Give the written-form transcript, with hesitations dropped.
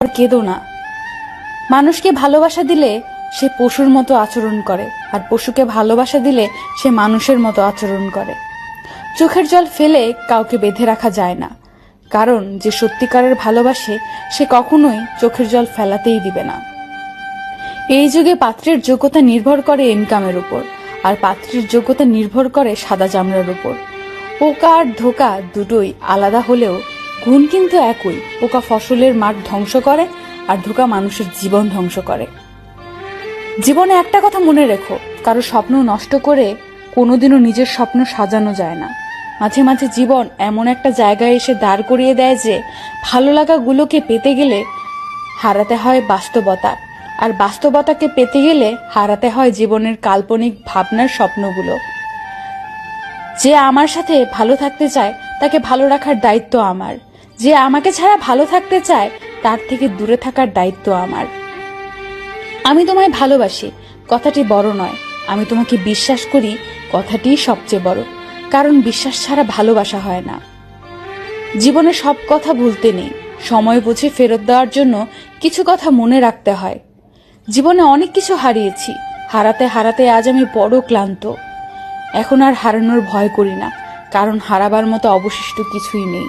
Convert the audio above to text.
আর কেঁদো না। মানুষকে ভালোবাসা দিলে সে পশুর মতো আচরণ করে, আর পশুকে ভালোবাসা দিলে সে মানুষের মতো আচরণ করে। চোখের জল ফেলে কাউকে বেঁধে রাখা যায় না, কারণ যে সত্যিকারের ভালোবাসে সে কখনোই চোখের জল ফেলাতেই দিবে না। এই যুগে পাত্রের যোগ্যতা নির্ভর করে ইনকামের উপর, আর পাত্রের যোগ্যতা নির্ভর করে সাদা চামড়ার উপর। পোকা আর ধোকা দুটোই আলাদা হলেও গুণ কিন্তু একই। পোকা ফসলের মাঠ ধ্বংস করে, আর ধোকা মানুষের জীবন ধ্বংস করে। জীবনে একটা কথা মনে রেখো, কারো স্বপ্ন নষ্ট করে কোনোদিনও নিজের স্বপ্ন সাজানো যায় না। মাঝে মাঝে জীবন এমন একটা জায়গায় এসে দাঁড় করিয়ে দেয় যে ভালো লাগাগুলোকে পেতে গেলে হারাতে হয় বাস্তবতা, আর বাস্তবতাকে পেতে গেলে হারাতে হয় জীবনের কাল্পনিক ভাবনার স্বপ্নগুলো। যে আমার সাথে ভালো থাকতে চায় তাকে ভালো রাখার দায়িত্ব আমার, যে আমাকে ছাড়া ভালো থাকতে চায় তার থেকে দূরে থাকার দায়িত্ব আমার। আমি তোমায় ভালোবাসি কথাটি বড় নয়, আমি তোমাকে বিশ্বাস করি কথাটিই সবচেয়ে বড়, কারণ বিশ্বাস ছাড়া ভালোবাসা হয় না। জীবনে সব কথা ভুলতে নেই, সময় বুঝে ফেরত দেওয়ার জন্য কিছু কথা মনে রাখতে হয়। জীবনে অনেক কিছু হারিয়েছি, হারাতে হারাতে আজ আমি বড় ক্লান্ত। এখন আর হারানোর ভয় করি না, কারণ হারাবার মতো অবশিষ্ট কিছুই নেই।